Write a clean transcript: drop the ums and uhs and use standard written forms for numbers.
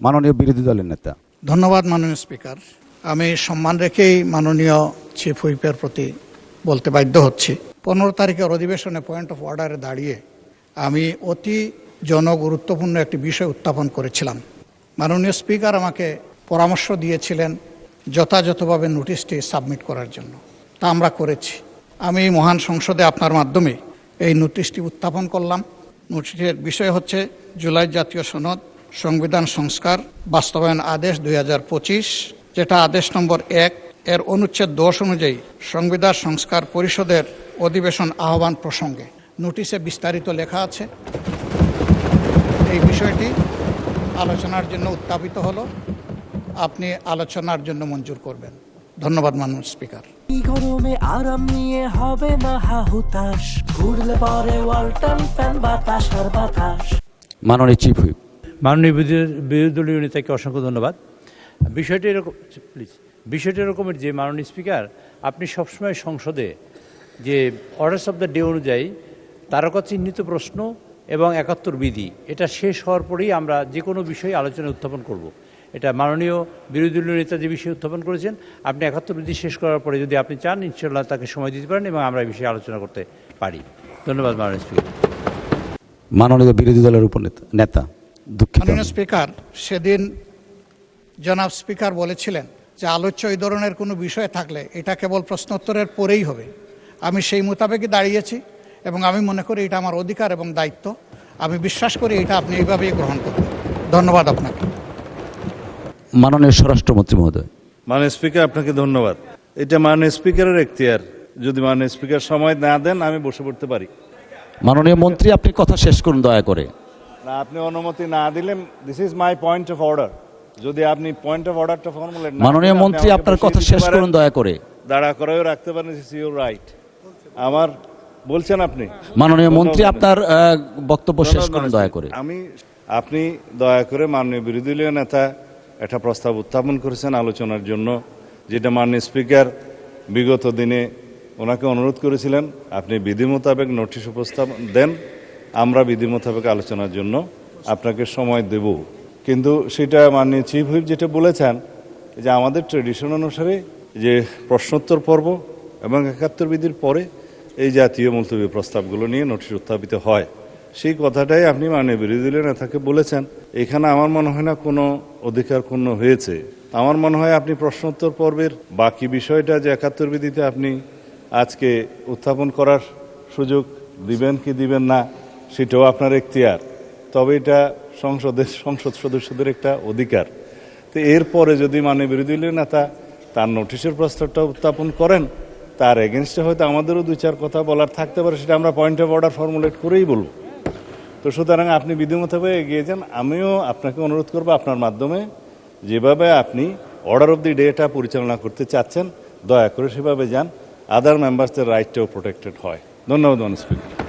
মাননীয় বিরোধী দলের নেতা। ধন্যবাদ মাননীয় স্পিকার। আমি সম্মান রেখেই মাননীয় চিফ হুইপের প্রতি বলতে বাধ্য হচ্ছি। 15 তারিখের অধিবেশনে পয়েন্ট অফ অর্ডারে দাঁড়িয়ে আমি অতি জনগুরুত্বপূর্ণ একটি বিষয় উত্থাপন করেছিলাম। মাননীয় স্পিকার আমাকে পরামর্শ দিয়েছিলেন যথাযথভাবে নোটিশটি সাবমিট করার জন্য, তা আমরা করেছি। আমি মহান সংসদে আপনার মাধ্যমে এই নোটিশটি উত্থাপন করলাম। নোটিশের বিষয় হচ্ছে জুলাই জাতীয় সনদ সংবিধান সংস্কার বাস্তবায়ন আদেশ 2025, যেটা আদেশ নম্বর 1 এর অনুচ্ছেদ 10 অনুযায়ী সংবিধান সংস্কার পরিষদের অধিবেশন আহ্বান প্রসঙ্গে। নোটিশে বিস্তারিত লেখা আছে। এই বিষয়টি আলোচনার জন্য উত্থাপিত হলো, আপনি আলোচনার জন্য মঞ্জুর করবেন। ধন্যবাদ মাননীয় স্পিকার। গরমে আরাম নিয়ে হবে না হাহুতাশ, ঘুরলে পরে ওয়ালটন ফ্যান বাতাস আর বাতাস। মাননীয় চিফ হুইপ। মাননীয় বিরোধী দলীয় নেতাকে অসংখ্য ধন্যবাদ। বিষয়টি এরকমের যে মাননীয় স্পিকার, আপনি সবসময় সংসদে যে অর্ডার্স অফ দ্য ডে অনুযায়ী তারকা চিহ্নিত প্রশ্ন এবং 71 বিধি, এটা শেষ হওয়ার পরেই আমরা যে কোনো বিষয়ে আলোচনা উত্থাপন করব। এটা মাননীয় বিরোধী দলীয় নেতা যে বিষয়ে উত্থাপন করেছেন, আপনি 71 বিধি শেষ করার পরে যদি আপনি চান, ইনশাআল্লাহ তাকে সময় দিতে পারেন এবং আমরা এই বিষয়ে আলোচনা করতে পারি। ধন্যবাদ মাননীয় স্পিকার। মাননীয় বিরোধী দলের নেতা। দুঃখিত মাননীয় স্পিকার, সেদিন জনাব স্পিকার বলেছিলেন যে আলোচ্য এই ধরনের কোনো বিষয় থাকলে এটা কেবল প্রশ্নোত্তরের পরেই হবে। আমি সেই মোতাবেকই দাঁড়িয়েছি এবং আমি মনে করি এটা আমার অধিকার এবং দায়িত্ব। আমি বিশ্বাস করি এটা আপনি এইভাবেই গ্রহণ করবেন। ধন্যবাদ আপনাকে। মাননীয় স্বরাষ্ট্রমন্ত্রী মহোদয়। মাননীয় স্পিকার, আপনাকে ধন্যবাদ। এটা মাননীয় স্পিকারের এখতিয়ার, যদি মাননীয় স্পিকার সময় না দেন আমি বসে পড়তে পারি। মাননীয় মন্ত্রী, আপনি কথা শেষ করুন দয়া করে। না, আপনি অনুমতি না দিলে, this is my point of order. যদি আপনি পয়েন্ট অফ অর্ডারটা ফর্মুলেট না, মাননীয় মন্ত্রী, আপনার কথা শেষ করুন দয়া করে। দাঁড়া করেও রাখতে পারেন, ইটস ইউর রাইট। আমার বলছেন আপনি। মাননীয় মন্ত্রী, আপনার বক্তব্য শেষ করুন দয়া করে। আপনি দয়া করে মাননীয় বিরোধী দলীয় নেতা একটা প্রস্তাব উত্থাপন করেছেন আলোচনার জন্য, যেটা মাননীয় স্পিকার বিগত দিনে ওনাকে অনুরোধ করেছিলেন আপনি বিধি মোতাবেক নোটিশ উপস্থাপন দেন, আমরা বিধি মোতাবেক আলোচনার জন্য আপনাকে সময় দেব। কিন্তু সেটা মাননীয় চিফ হুইপ যেটা বলেছেন যে আমাদের ট্রেডিশন অনুসারে যে প্রশ্নোত্তর পর্ব এবং 71 বিধির পরে এই জাতীয় মুলতবি প্রস্তাবগুলো নিয়ে নোটিশ উত্থাপিত হয়, সেই কথাটাই আপনি মাননীয় বিরোধী দলীয় নেতাকে বলেছেন। এখানে আমার মনে হয় না কোনো অধিকার ক্ষুণ্ণ হয়েছে। আমার মনে হয় আপনি প্রশ্নোত্তর পর্বের বাকি বিষয়টা যে 71 বিধিতে আপনি আজকে উত্থাপন করার সুযোগ দিবেন কি দিবেন না সেটাও আপনার এখতিয়ার, তবে এটা সংসদ সদস্যদের একটা অধিকার। তো এরপরে যদি মাননীয় বিরোধী দলীয় নেতা তার নোটিশের প্রস্তাবটা উত্থাপন করেন, তার এগেনস্টে হয়তো আমাদেরও 2-4 কথা বলার থাকতে পারে, সেটা আমরা পয়েন্ট অফ অর্ডার ফর্মুলেট করেই বলবো। তো সুতরাং আপনি বিধি মোতাবেক এগিয়ে যান। আমিও আপনাকে অনুরোধ করবো আপনার মাধ্যমে যেভাবে আপনি অর্ডার অফ দি ডেটা পরিচালনা করতে চাচ্ছেন, দয়া করে সেভাবে যান, আদার মেম্বার্সদের রাইটটাও প্রোটেক্টেড হয়। ধন্যবাদ মাননীয় স্পিকার।